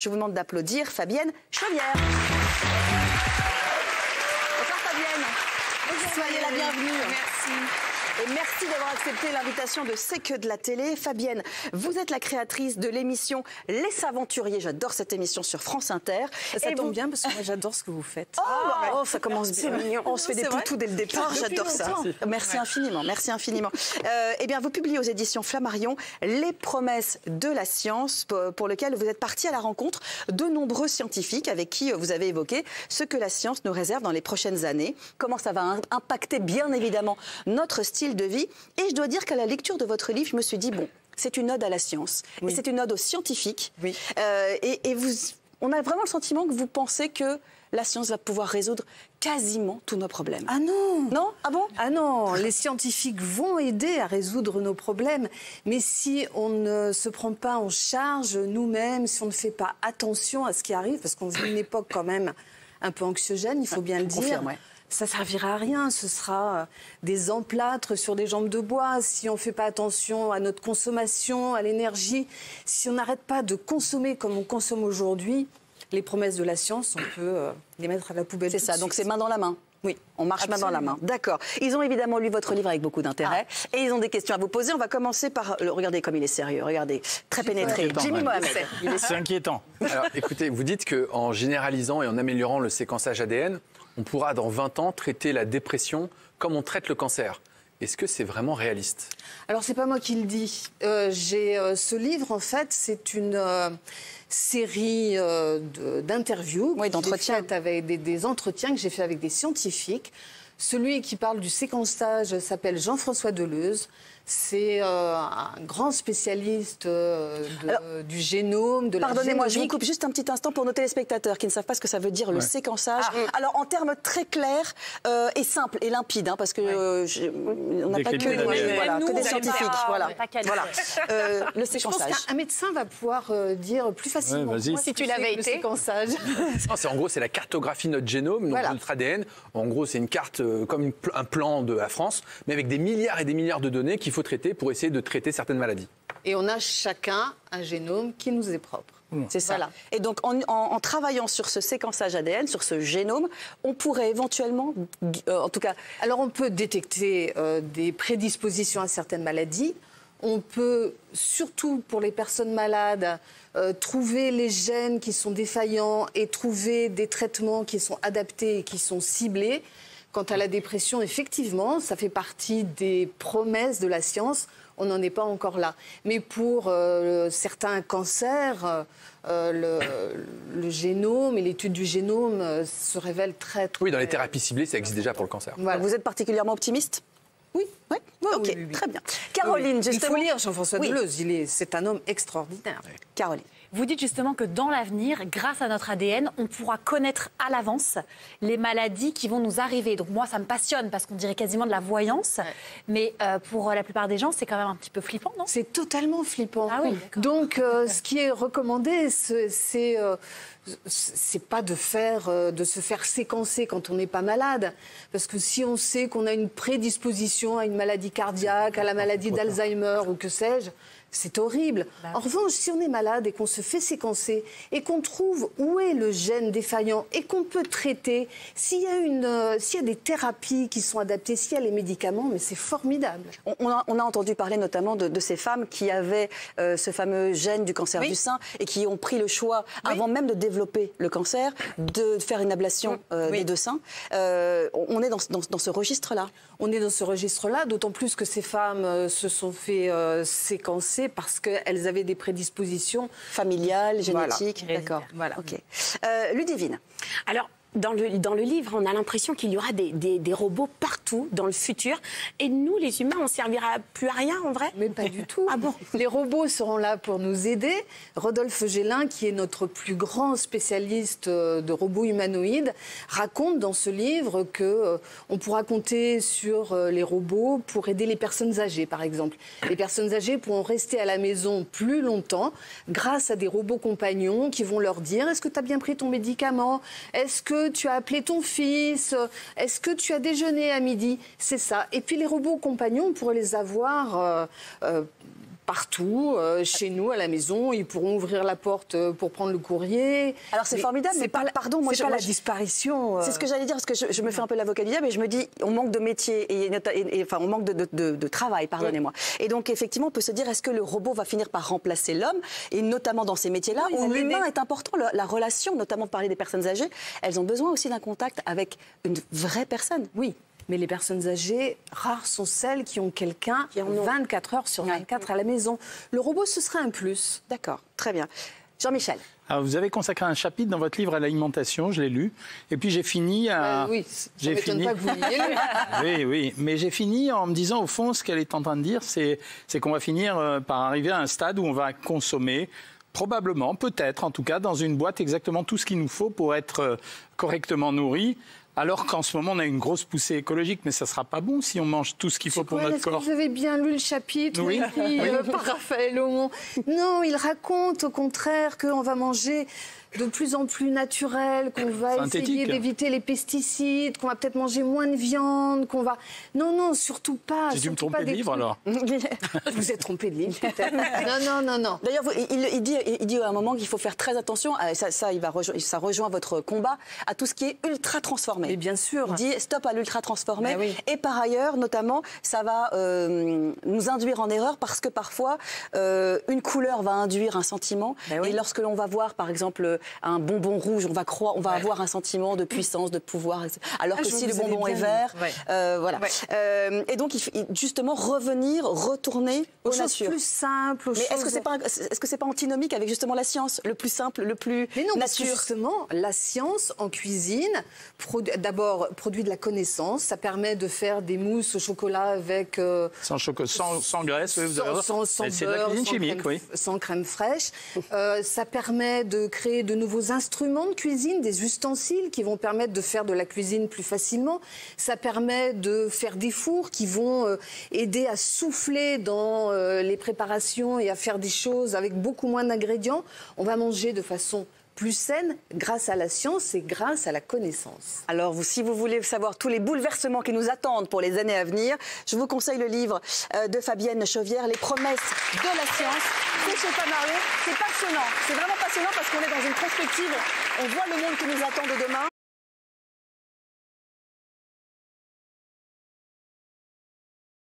Je vous demande d'applaudir Fabienne Chauvière. Bonsoir Fabienne. Soyez la bienvenue. Merci. Et merci d'avoir accepté l'invitation de C'est que de la télé. Fabienne, vous êtes la créatrice de l'émission Les Aventuriers. J'adore cette émission sur France Inter. Ça tombe bien parce que moi j'adore ce que vous faites. Oh, ça commence bien. On se fait des toutous dès le départ. J'adore ça. Merci infiniment. Merci infiniment. Eh bien, vous publiez aux éditions Flammarion Les promesses de la science, pour lequel vous êtes parti à la rencontre de nombreux scientifiques avec qui vous avez évoqué ce que la science nous réserve dans les prochaines années. Comment ça va impacter, bien évidemment, notre style de vie. Et je dois dire qu'à la lecture de votre livre, je me suis dit, bon, c'est une ode à la science. Oui. Et c'est une ode aux scientifiques. Oui. On a vraiment le sentiment que vous pensez que la science va pouvoir résoudre quasiment tous nos problèmes. Ah non! Non? Ah bon? Ah non, les scientifiques vont aider à résoudre nos problèmes, mais si on ne se prend pas en charge nous-mêmes, si on ne fait pas attention à ce qui arrive, parce qu'on vit une époque quand même un peu anxiogène, il faut bien le dire. Confirme, ouais. Ça ne servira à rien, ce sera des emplâtres sur des jambes de bois. Si on ne fait pas attention à notre consommation, à l'énergie, si on n'arrête pas de consommer comme on consomme aujourd'hui, les promesses de la science, on peut les mettre à la poubelle. C'est ça, donc c'est main dans la main. Oui. On marche main dans la main. D'accord. Ils ont évidemment lu votre livre avec beaucoup d'intérêt et ils ont des questions à vous poser. On va commencer par... Regardez comme il est sérieux, regardez, très pénétré. Jimmy Mohamed. C'est inquiétant. Alors écoutez, vous dites qu'en généralisant et en améliorant le séquençage ADN, on pourra dans 20 ans traiter la dépression comme on traite le cancer. Est-ce que c'est vraiment réaliste? Alors c'est pas moi qui le dis. Ce livre, en fait, c'est une série d'interviews, d'entretiens, avec des entretiens que j'ai fait avec des scientifiques. Celui qui parle du séquençage s'appelle Jean-François Deleuze. C'est un grand spécialiste du génome, de la génomique. Pardonnez-moi, je vous coupe juste un petit instant pour nos téléspectateurs qui ne savent pas ce que ça veut dire, le séquençage. Alors, en termes très clairs et simples et limpides, hein, parce que on n'a pas que des scientifiques. Voilà. Le séquençage. Je pense qu'un médecin va pouvoir dire plus facilement si tu l'avais été. Le séquençage. En gros, c'est la cartographie de notre génome, donc notre ADN. En gros, c'est une carte comme un plan de la France, mais avec des milliards et des milliards de données qu'il faut traiter pour essayer de traiter certaines maladies. Et on a chacun un génome qui nous est propre. C'est ça. Voilà. Et donc, en travaillant sur ce séquençage ADN, sur ce génome, on pourrait éventuellement, en tout cas... Alors, on peut détecter des prédispositions à certaines maladies. On peut, surtout pour les personnes malades, trouver les gènes qui sont défaillants et trouver des traitements qui sont adaptés et qui sont ciblés. Quant à la dépression, effectivement, ça fait partie des promesses de la science. On n'en est pas encore là. Mais pour certains cancers, le génome et l'étude du génome se révèlent très... Oui, dans les thérapies ciblées, ça existe déjà pour le cancer. Voilà. Vous êtes particulièrement optimiste? Oui. Oui. Ok, oui. Très bien. Caroline, justement... Il faut lire Jean-François Deleuze, c'est un homme extraordinaire. Caroline. Vous dites justement que dans l'avenir, grâce à notre ADN, on pourra connaître à l'avance les maladies qui vont nous arriver. Donc moi, ça me passionne parce qu'on dirait quasiment de la voyance. Mais pour la plupart des gens, c'est quand même un petit peu flippant, non? C'est totalement flippant. Ah oui, donc ce qui est recommandé, c'est pas de se faire séquencer quand on n'est pas malade. Parce que si on sait qu'on a une prédisposition à une maladie cardiaque, à la maladie d'Alzheimer ou que sais-je, c'est horrible. En revanche, si on est malade et qu'on se fait séquencer et qu'on trouve où est le gène défaillant et qu'on peut traiter, s'il y a des thérapies qui sont adaptées, s'il y a les médicaments, mais c'est formidable. On a entendu parler notamment de ces femmes qui avaient ce fameux gène du cancer du sein et qui ont pris le choix, avant même de développer le cancer, de faire une ablation des deux seins. On est dans ce registre-là. On est dans ce registre-là, d'autant plus que ces femmes se sont fait séquencer parce qu'elles avaient des prédispositions familiales, génétiques. Voilà. D'accord. Voilà. Ok. Ludivine. Alors, dans le livre, on a l'impression qu'il y aura des robots partout dans le futur. Et nous, les humains, on ne servira plus à rien, en vrai? Mais pas du tout. Ah bon? Les robots seront là pour nous aider. Rodolphe Gélin, qui est notre plus grand spécialiste de robots humanoïdes, raconte dans ce livre qu'on pourra compter sur les robots pour aider les personnes âgées, par exemple. Les personnes âgées pourront rester à la maison plus longtemps grâce à des robots compagnons qui vont leur dire: est-ce que tu as bien pris ton médicament? Est-ce que tu as appelé ton fils? Est-ce que tu as déjeuné à midi? C'est ça. Et puis les robots compagnons, on pourrait les avoir partout, chez nous, à la maison. Ils pourront ouvrir la porte pour prendre le courrier. Alors c'est formidable, mais pardon, moi c'est pas la disparition. C'est ce que j'allais dire, parce que je me fais un peu l'avocat du diable et je me dis, on manque de métier, enfin on manque de travail, pardonnez-moi. Et donc effectivement, on peut se dire, est-ce que le robot va finir par remplacer l'homme, et notamment dans ces métiers-là où l'humain est important, la relation, notamment parler des personnes âgées, elles ont besoin aussi d'un contact avec une vraie personne. Oui. Mais les personnes âgées, rares sont celles qui ont quelqu'un 24 heures sur 24 à la maison. Le robot, ce serait un plus. D'accord, très bien. Jean-Michel. Alors, vous avez consacré un chapitre dans votre livre à l'alimentation, je l'ai lu. Et puis j'ai fini à... oui, ça m'étonne pas que vous l'ayez lu. Oui. Mais j'ai fini en me disant, au fond, ce qu'elle est en train de dire, c'est qu'on va finir par arriver à un stade où on va consommer probablement, peut-être en tout cas, dans une boîte exactement tout ce qu'il nous faut pour être correctement nourri. Alors qu'en ce moment, on a une grosse poussée écologique, mais ça ne sera pas bon si on mange tout ce qu'il faut pour notre corps. Est-ce que vous avez bien lu le chapitre écrit par Raphaël Aumont? Non, il raconte au contraire qu'on va manger de plus en plus naturel, qu'on va essayer d'éviter les pesticides, qu'on va peut-être manger moins de viande, qu'on va... Non, surtout pas. J'ai dû me tromper de livre, alors. Vous êtes trompé de livre, peut-être. Non. D'ailleurs, il dit à un moment qu'il faut faire très attention, ça rejoint votre combat, à tout ce qui est ultra transformé. Mais bien sûr. Il dit stop à l'ultra transformé. Ben oui. Et par ailleurs, notamment, ça va nous induire en erreur parce que parfois, une couleur va induire un sentiment. Ben oui. Et lorsque l'on va voir, par exemple, un bonbon rouge, on va avoir un sentiment de puissance, de pouvoir. Alors que si le bonbon est vert, voilà. Ouais. Et donc, justement, retourner aux choses nature. Plus simples. Mais est-ce que c'est pas antinomique avec justement la science, le plus simple, le plus Mais non, nature? parce que justement, la science en cuisine, d'abord, produit de la connaissance. Ça permet de faire des mousses au chocolat avec... sans graisse, oui, vous avez raison. C'est de la cuisine chimique, sans crème fraîche. Ça permet de créer de nouveaux instruments de cuisine, des ustensiles qui vont permettre de faire de la cuisine plus facilement. Ça permet de faire des fours qui vont aider à souffler dans les préparations et à faire des choses avec beaucoup moins d'ingrédients. On va manger de façon plus saine grâce à la science et grâce à la connaissance. Alors, si vous voulez savoir tous les bouleversements qui nous attendent pour les années à venir, je vous conseille le livre de Fabienne Chauvière, Les promesses de la science. C'est chez Flammarion. C'est passionnant. C'est vraiment passionnant parce qu'on est dans une perspective. On voit le monde qui nous attend de demain.